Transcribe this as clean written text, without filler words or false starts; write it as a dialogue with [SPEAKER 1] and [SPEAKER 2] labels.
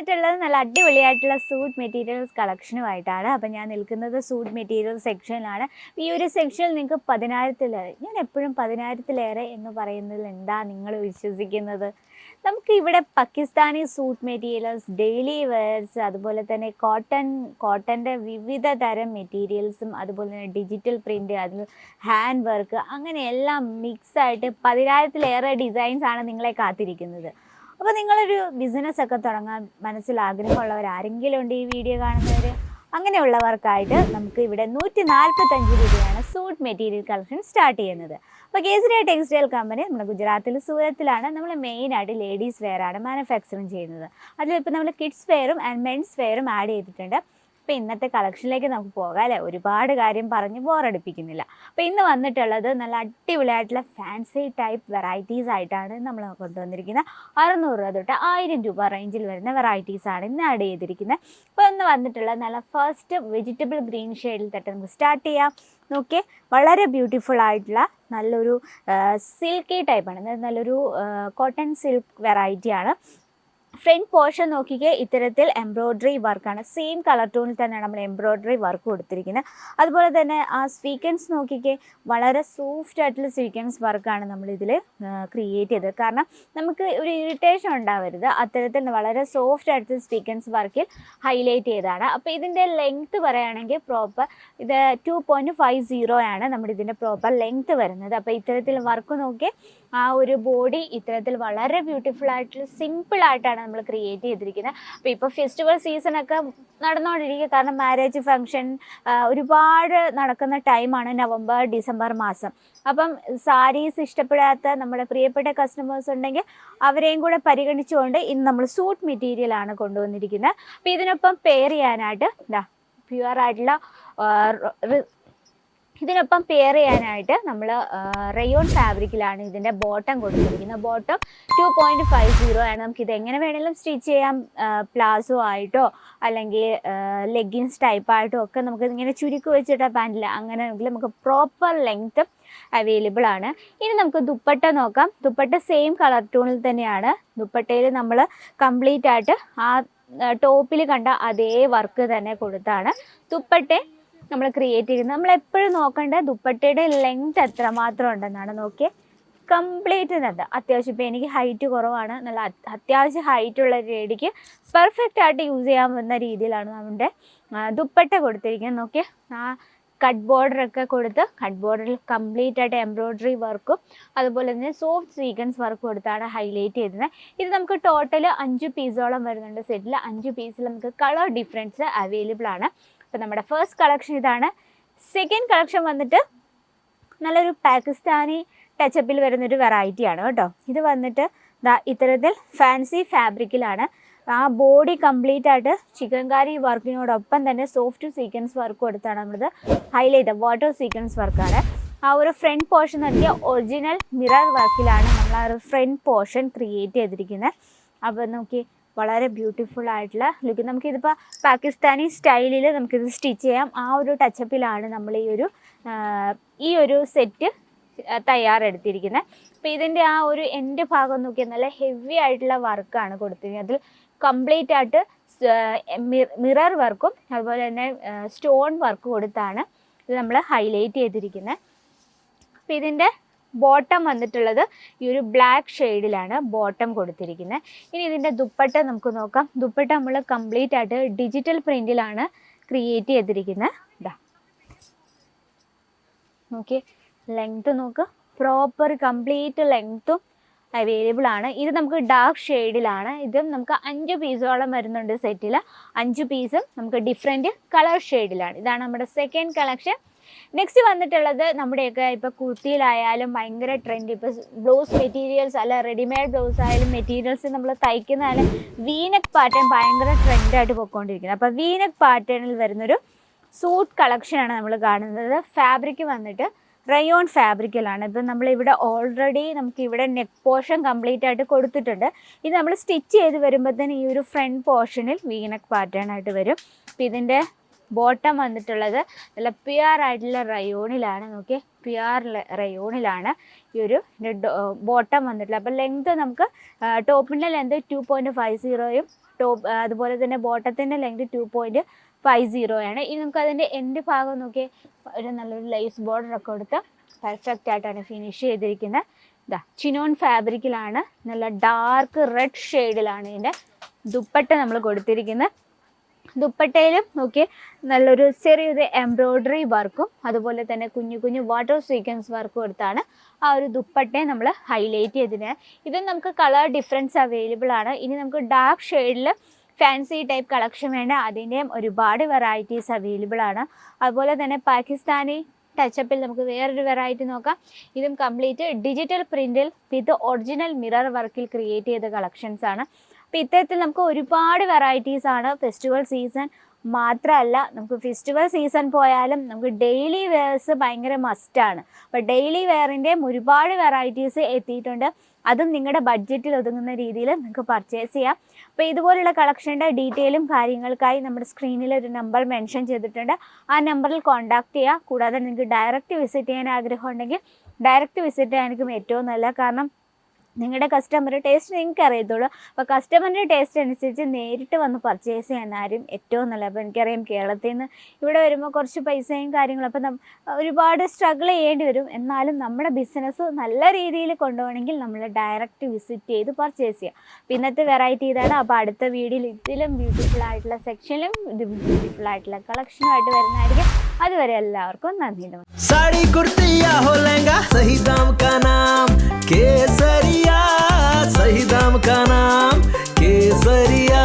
[SPEAKER 1] വന്നിട്ടുള്ളത് നല്ല അടിപൊളിയായിട്ടുള്ള സൂട്ട് മെറ്റീരിയൽസ് കളക്ഷനുമായിട്ടാണ്. അപ്പം ഞാൻ നിൽക്കുന്നത് സൂട്ട് മെറ്റീരിയൽ സെക്ഷനിലാണ്. ഈ ഒരു സെക്ഷനിൽ നിങ്ങൾക്ക് 10,000-ലേറെ, ഞാൻ എപ്പോഴും 10,000-ലേറെ എന്ന് പറയുന്നതിൽ എന്താ നിങ്ങൾ വിശ്വസിക്കുന്നത്? നമുക്ക് ഇവിടെ Pakistani suit materials, daily wears, അതുപോലെ തന്നെ കോട്ടൻ്റെ വിവിധ തരം മെറ്റീരിയൽസും, അതുപോലെ തന്നെ ഡിജിറ്റൽ പ്രിൻ്റ്, അതിൽ ഹാൻഡ് വർക്ക്, അങ്ങനെ എല്ലാം മിക്സായിട്ട് 10,000-ലേറെ ഡിസൈൻസ് ആണ് നിങ്ങളെ കാത്തിരിക്കുന്നത്. അപ്പോൾ നിങ്ങളൊരു ബിസിനസ്സൊക്കെ തുടങ്ങാൻ മനസ്സിൽ ആഗ്രഹമുള്ളവർ ആരെങ്കിലും ഉണ്ട് ഈ വീഡിയോ കാണുന്നവർ? അങ്ങനെയുള്ളവർക്കായിട്ട് നമുക്ക് ഇവിടെ 145 രൂപയാണ് സൂട്ട് മെറ്റീരിയൽ കളക്ഷൻ സ്റ്റാർട്ട് ചെയ്യുന്നത്. അപ്പോൾ കേസരിയ ടെക്സ്റ്റൈൽ കമ്പനി നമ്മുടെ ഗുജറാത്തിൽ സൂറത്തിലാണ്. നമ്മൾ മെയിനായിട്ട് ലേഡീസ് വെയർ ആണ് മാനുഫാക്ചറിങ് ചെയ്യുന്നത്. അതിലിപ്പോൾ നമ്മൾ കിഡ്സ് വെയറും ആൻഡ് മെൻസ് വെയറും ആഡ് ചെയ്തിട്ടുണ്ട്. അപ്പോൾ ഇന്നത്തെ കളക്ഷനിലേക്ക് നമുക്ക് പോകാം അല്ലേ? ഒരുപാട് കാര്യം പറഞ്ഞ് ബോറടിപ്പിക്കുന്നില്ല. അപ്പോൾ ഇന്ന് വന്നിട്ടുള്ളത് നല്ല അടിപൊളിയായിട്ടുള്ള ഫാൻസി ടൈപ്പ് വെറൈറ്റീസ് ആയിട്ടാണ് നമ്മൾ കൊണ്ടുവന്നിരിക്കുന്നത്. 600 രൂപ തൊട്ട് 1000 രൂപ റേഞ്ചിൽ വരുന്ന വെറൈറ്റീസാണ് ഇന്ന് ആഡ് ചെയ്തിരിക്കുന്നത്. അപ്പോൾ ഇന്ന് വന്നിട്ടുള്ളത് നല്ല ഫസ്റ്റ് വെജിറ്റബിൾ ഗ്രീൻ ഷെയ്ഡിൽ തൊട്ട് നമുക്ക് സ്റ്റാർട്ട് ചെയ്യാം. നോക്കിയേ, വളരെ ബ്യൂട്ടിഫുൾ ആയിട്ടുള്ള നല്ലൊരു സിൽക്കി ടൈപ്പാണ്, നല്ലൊരു കോട്ടൺ സിൽക്ക് വെറൈറ്റിയാണ്. ഫ്രണ്ട് പോർഷൻ നോക്കിക്കേ, ഇത്തരത്തിൽ എംബ്രോയ്ഡറി വർക്കാണ്. സെയിം കളർ ടോണിൽ തന്നെയാണ് നമ്മൾ എംബ്രോയ്ഡറി വർക്ക് കൊടുത്തിരിക്കുന്നത്. അതുപോലെ തന്നെ ആ സ്വീക്കൻസ് നോക്കിക്കേ, വളരെ സോഫ്റ്റ് ആയിട്ടുള്ള സ്വീക്കൻസ് വർക്കാണ് നമ്മളിതിൽ ക്രിയേറ്റ് ചെയ്തത്. കാരണം നമുക്ക് ഒരു ഇറിറ്റേഷൻ ഉണ്ടാവരുത്, അത്തരത്തിൽ വളരെ സോഫ്റ്റ് ആയിട്ടുള്ള സ്വീക്കൻസ് വർക്കിൽ ഹൈലൈറ്റ് ചെയ്തതാണ്. അപ്പോൾ ഇതിൻ്റെ ലെങ്ത്ത് പറയുകയാണെങ്കിൽ പ്രോപ്പർ ഇത് 2.50 ആണ് നമ്മുടെ ഇതിൻ്റെ പ്രോപ്പർ ലെങ്ത്ത് വരുന്നത്. അപ്പോൾ ഇത്തരത്തിൽ വർക്ക് നോക്കി ആ ഒരു ബോഡി ഇത്തരത്തിൽ വളരെ ബ്യൂട്ടിഫുൾ ആയിട്ടുള്ള സിമ്പിളായിട്ടാണ് നമ്മൾ ക്രിയേറ്റ് ചെയ്തിരിക്കുന്നത്. അപ്പോൾ ഇപ്പോൾ ഫെസ്റ്റിവൽ സീസണൊക്കെ നടന്നുകൊണ്ടിരിക്കുക, കാരണം മാരേജ് ഫംഗ്ഷൻ ഒരുപാട് നടക്കുന്ന ടൈമാണ് നവംബർ ഡിസംബർ മാസം. അപ്പം സാരീസ് ഇഷ്ടപ്പെടാത്ത നമ്മുടെ പ്രിയപ്പെട്ട കസ്റ്റമേഴ്സ് ഉണ്ടെങ്കിൽ അവരെയും കൂടെ പരിഗണിച്ചുകൊണ്ട് ഇന്ന് നമ്മൾ സൂട്ട് മെറ്റീരിയലാണ് കൊണ്ടുവന്നിരിക്കുന്നത്. അപ്പോൾ ഇതിനൊപ്പം പെയർ ചെയ്യാനായിട്ട് പ്യുവർ ആയിട്ടുള്ള നമ്മൾ റയോൺ ഫാബ്രിക്കിലാണ് ഇതിൻ്റെ ബോട്ടം കൊടുത്തിരിക്കുന്നത്. ബോട്ടം 2.50 ആണ്. നമുക്കിത് എങ്ങനെ വേണമെങ്കിലും സ്റ്റിച്ച് ചെയ്യാം, പ്ലാസോ ആയിട്ടോ അല്ലെങ്കിൽ ലെഗിൻസ് ടൈപ്പായിട്ടോ ഒക്കെ നമുക്ക് ഇങ്ങനെ ചുരുക്കി വെച്ചിട്ട പാൻറ്റില്ല, അങ്ങനെ നമുക്ക് പ്രോപ്പർ ലെങ്ത്ത് അവൈലബിൾ ആണ്. ഇനി നമുക്ക് ദുപ്പട്ട നോക്കാം. ദുപ്പട്ട സെയിം കളർ ടോണിൽ തന്നെയാണ്. ദുപ്പട്ടയിൽ നമ്മൾ കംപ്ലീറ്റ് ആയിട്ട് ആ ടോപ്പിൽ കണ്ട അതേ വർക്ക് തന്നെ കൊടുത്താണ് ദുപ്പട്ട നമ്മൾ ക്രിയേറ്റ് ചെയ്യുന്നത്. നമ്മൾ എപ്പോഴും നോക്കേണ്ട ദുപ്പട്ടയുടെ ലെങ്ത് എത്രമാത്രം ഉണ്ടെന്നാണ്. നോക്കിയേ, കംപ്ലീറ്റ് അത് അത്യാവശ്യം. ഇപ്പോൾ എനിക്ക് ഹൈറ്റ് കുറവാണ്, നല്ല അത്യാവശ്യം ഹൈറ്റുള്ള ലേഡിക്ക് പെർഫെക്റ്റ് ആയിട്ട് യൂസ് ചെയ്യാൻ പറ്റുന്ന രീതിയിലാണ് നമ്മുടെ ദുപ്പട്ട കൊടുത്തിരിക്കുന്നത്. നോക്കിയേ, ആ കട്ട് ബോർഡറൊക്കെ കൊടുത്ത് കട്ട് ബോർഡറിൽ കംപ്ലീറ്റ് ആയിട്ട് എംബ്രോയ്ഡറി വർക്കും അതുപോലെ തന്നെ സോഫ്റ്റ് സീക്വൻസ് വർക്ക് കൊടുത്താണ് ഹൈലൈറ്റ് ചെയ്തത്. ഇത് നമുക്ക് ടോട്ടൽ 5 പീസോളം വരുന്നുണ്ട്. സെറ്റിൽ 5 പീസിൽ നമുക്ക് കളർ ഡിഫറൻസ് അവൈലബിൾ ആണ്. അപ്പോൾ നമ്മുടെ ഫസ്റ്റ് കളക്ഷൻ ഇതാണ്. സെക്കൻഡ് കളക്ഷൻ വന്നിട്ട് നല്ലൊരു പാകിസ്ഥാനി ടച്ചപ്പിൽ വരുന്നൊരു വെറൈറ്റിയാണ് കേട്ടോ. ഇത് വന്നിട്ട് ഇത്തരത്തിൽ ഫാൻസി ഫാബ്രിക്കിലാണ്. ആ ബോഡി കംപ്ലീറ്റ് ആയിട്ട് ചിക്കൻകാരി വർക്കിനോടൊപ്പം തന്നെ സോഫ്റ്റ് സീക്വൻസ് വർക്ക് കൊടുത്താണ് നമ്മളിത് ഹൈലൈറ്റ്. വാട്ടർ സീക്വൻസ് വർക്കാണ്. ആ ഒരു ഫ്രണ്ട് പോർഷൻ നൽകിയ ഒറിജിനൽ മിറർ വർക്കിലാണ് നമ്മൾ ആ ഒരു ഫ്രണ്ട് പോർഷൻ ക്രിയേറ്റ് ചെയ്തിരിക്കുന്നത്. അപ്പോൾ നോക്കി, വളരെ ബ്യൂട്ടിഫുൾ ആയിട്ടുള്ള ലുക്ക്. നമുക്കിതിപ്പോൾ പാകിസ്ഥാനി സ്റ്റൈലിൽ നമുക്കിത് സ്റ്റിച്ച് ചെയ്യാം. ആ ഒരു ടച്ചപ്പിലാണ് നമ്മൾ ഈ ഒരു സെറ്റ് തയ്യാറെടുത്തിരിക്കുന്നത്. അപ്പോൾ ഇതിൻ്റെ ആ ഒരു എൻ്റെ ഭാഗം നോക്കിയാൽ നല്ല ഹെവി ആയിട്ടുള്ള വർക്കാണ് കൊടുത്തിരിക്കുന്നത്. അതിൽ കംപ്ലീറ്റ് ആയിട്ട് മിറർ വർക്കും അതുപോലെ തന്നെ സ്റ്റോൺ വർക്ക് കൊടുത്താണ് ഇത് നമ്മൾ ഹൈലൈറ്റ് ചെയ്തിരിക്കുന്നത്. അപ്പോൾ ഇതിൻ്റെ ബോട്ടം വന്നിട്ടുള്ളത് ഈ ഒരു ബ്ലാക്ക് ഷെയ്ഡിലാണ് ബോട്ടം കൊടുത്തിരിക്കുന്നത്. ഇനി ഇതിൻ്റെ ദുപ്പട്ട നമുക്ക് നോക്കാം. ദുപ്പട്ട നമ്മൾ കംപ്ലീറ്റ് ആയിട്ട് ഡിജിറ്റൽ പ്രിൻറ്റിലാണ് ക്രിയേറ്റ് ചെയ്തിരിക്കുന്നത്. നോക്കി, ലെങ്ത്ത് നോക്ക്, പ്രോപ്പർ കംപ്ലീറ്റ് ലെങ്ത്തും അവൈലബിൾ ആണ്. ഇത് നമുക്ക് ഡാർക്ക് ഷെയ്ഡിലാണ്. ഇതും നമുക്ക് 5 പീസോളം വരുന്നുണ്ട് സെറ്റിൽ. 5 പീസും നമുക്ക് ഡിഫറെൻറ്റ് കളർ ഷെയ്ഡിലാണ്. ഇതാണ് നമ്മുടെ സെക്കൻഡ് കളക്ഷൻ. നെക്സ്റ്റ് വന്നിട്ടുള്ളത് നമ്മുടെയൊക്കെ ഇപ്പോൾ കുർത്തിയിലായാലും ഭയങ്കര ട്രെൻഡ്. ഇപ്പോൾ ബ്ലൗസ് മെറ്റീരിയൽസ് അല്ല, റെഡിമെയ്ഡ് ബ്ലൗസ് ആയാലും മെറ്റീരിയൽസ് നമ്മൾ തയ്ക്കുന്നതായാലും വീനക്ക് പാറ്റേൺ ഭയങ്കര ട്രെൻഡായിട്ട് പോയിക്കൊണ്ടിരിക്കുന്നത്. അപ്പോൾ വീനക്ക് പാറ്റേണിൽ വരുന്നൊരു സൂട്ട് കളക്ഷനാണ് നമ്മൾ കാണുന്നത്. ഫാബ്രിക് വന്നിട്ട് റയോൺ ഫാബ്രിക്കിലാണ്. ഇപ്പം നമ്മളിവിടെ ഓൾറെഡി നമുക്കിവിടെ നെക്ക് പോർഷൻ കംപ്ലീറ്റ് ആയിട്ട് കൊടുത്തിട്ടുണ്ട്. ഇത് നമ്മൾ സ്റ്റിച്ച് ചെയ്ത് വരുമ്പോൾ തന്നെ ഈ ഒരു ഫ്രണ്ട് പോർഷനിൽ വീനക്ക് പാറ്റേൺ ആയിട്ട് വരും. അപ്പോൾ ഇതിൻ്റെ ബോട്ടം വന്നിട്ടുള്ളത് നല്ല പ്യുവർ ആയിട്ടുള്ള റയോണിലാണ്. നോക്കിയേ, പ്യുവർ റയോണിലാണ് ഈ ഒരു ബോട്ടം വന്നിട്ടുള്ളത്. അപ്പോൾ ലെങ്ത് നമുക്ക് ടോപ്പിൻ്റെ ലെങ്ത് 2.50യും അതുപോലെ തന്നെ ബോട്ടത്തിൻ്റെ ലെങ്ത് 2.50 ആണ്. ഇനി നമുക്ക് അതിൻ്റെ എൻഡ് ഭാഗം നോക്കിയേ, ഒരു നല്ലൊരു ലൈസ് ബോർഡറൊക്കെ കൊടുത്ത് പെർഫെക്റ്റ് ആയിട്ടാണ് ഫിനിഷ് ചെയ്തിരിക്കുന്നത്. ഇതാ ചിനോൺ ഫാബ്രിക്കിലാണ്, നല്ല ഡാർക്ക് റെഡ് ഷെയ്ഡിലാണ് ഇതിൻ്റെ ദുപ്പട്ട നമ്മൾ കൊടുത്തിരിക്കുന്നത്. ദുപ്പട്ടയിലും നോക്കി നല്ലൊരു ചെറിയൊരു എംബ്രോയ്ഡറി വർക്കും അതുപോലെ തന്നെ കുഞ്ഞു കുഞ്ഞു വാട്ടർ സീക്വൻസ് വർക്കും കൊടുത്താണ് ആ ഒരു ദുപ്പട്ടയെ നമ്മൾ ഹൈലൈറ്റ് ചെയ്തിന്. ഇത് നമുക്ക് കളർ ഡിഫറൻസ് അവൈലബിൾ ആണ്. ഇനി നമുക്ക് ഡാർക്ക് ഷെയ്ഡിൽ ഫാൻസി ടൈപ്പ് കളക്ഷൻ വേണ്ട, അതിൻ്റെയും ഒരുപാട് വെറൈറ്റീസ് അവൈലബിൾ ആണ്. അതുപോലെ തന്നെ പാകിസ്ഥാനി ടച്ചപ്പിൽ നമുക്ക് വേറൊരു വെറൈറ്റി നോക്കാം. ഇതും കംപ്ലീറ്റ് ഡിജിറ്റൽ പ്രിൻറ്റിൽ വിത്ത് ഒറിജിനൽ മിറർ വർക്കിൽ ക്രിയേറ്റ് ചെയ്ത കളക്ഷൻസ് ആണ്. അപ്പോൾ ഇത്തരത്തിൽ നമുക്ക് ഒരുപാട് വെറൈറ്റീസ് ആണ്. ഫെസ്റ്റിവൽ സീസൺ മാത്രമല്ല, നമുക്ക് ഫെസ്റ്റിവൽ സീസൺ പോയാലും നമുക്ക് ഡെയിലി വെയർസ് ഭയങ്കര മസ്റ്റാണ്. അപ്പോൾ ഡെയിലി വെയറിൻ്റെയും ഒരുപാട് വെറൈറ്റീസ് എത്തിയിട്ടുണ്ട്. അതും നിങ്ങളുടെ ബഡ്ജറ്റിൽ ഒതുങ്ങുന്ന രീതിയിൽ നിങ്ങൾക്ക് പർച്ചേസ് ചെയ്യാം. അപ്പോൾ ഇതുപോലുള്ള കളക്ഷൻ്റെ ഡീറ്റെയിലും കാര്യങ്ങൾക്കായി നമ്മുടെ സ്ക്രീനിൽ ഒരു നമ്പർ മെൻഷൻ ചെയ്തിട്ടുണ്ട്. ആ നമ്പറിൽ കോൺടാക്റ്റ് ചെയ്യുക. കൂടാതെ നിങ്ങൾക്ക് ഡയറക്റ്റ് വിസിറ്റ് ചെയ്യാൻ ആഗ്രഹം ഉണ്ടെങ്കിൽ ഡയറക്റ്റ് വിസിറ്റ് ചെയ്യാനായിരിക്കും ഏറ്റവും നല്ലത്. കാരണം നിങ്ങളുടെ കസ്റ്റമർ ടേസ്റ്റ് നിങ്ങൾക്ക് അറിയത്തുള്ളൂ. അപ്പോൾ കസ്റ്റമറിൻ്റെ ടേസ്റ്റ് അനുസരിച്ച് നേരിട്ട് വന്ന് പർച്ചേസ് ചെയ്യാനാരും ഏറ്റവും നല്ലത്. അപ്പോൾ എനിക്കറിയാം കേരളത്തിൽ നിന്ന് ഇവിടെ വരുമ്പോൾ കുറച്ച് പൈസയും കാര്യങ്ങളും അപ്പോൾ ഒരുപാട് സ്ട്രഗിൾ ചെയ്യേണ്ടി വരും. എന്നാലും നമ്മുടെ ബിസിനസ് നല്ല രീതിയിൽ കൊണ്ടുപോകണമെങ്കിൽ നമ്മൾ ഡയറക്റ്റ് വിസിറ്റ് ചെയ്ത് പർച്ചേസ് ചെയ്യാം. അപ്പോൾ ഇന്നത്തെ വെറൈറ്റി ഇതാണ്. അപ്പോൾ അടുത്ത വീഡിയോയിൽ ഇതിലും ബ്യൂട്ടിഫുൾ ആയിട്ടുള്ള സെക്ഷനിലും ഇതും ബ്യൂട്ടിഫുൾ ആയിട്ടുള്ള കളക്ഷനുമായിട്ട് വരുന്നതായിരിക്കും. അതുവരെ എല്ലാവർക്കും നന്ദി.
[SPEAKER 2] साड़ी कुर्तिया हो लहंगा सही दाम का नाम केसरिया, सही दाम का नाम केसरिया।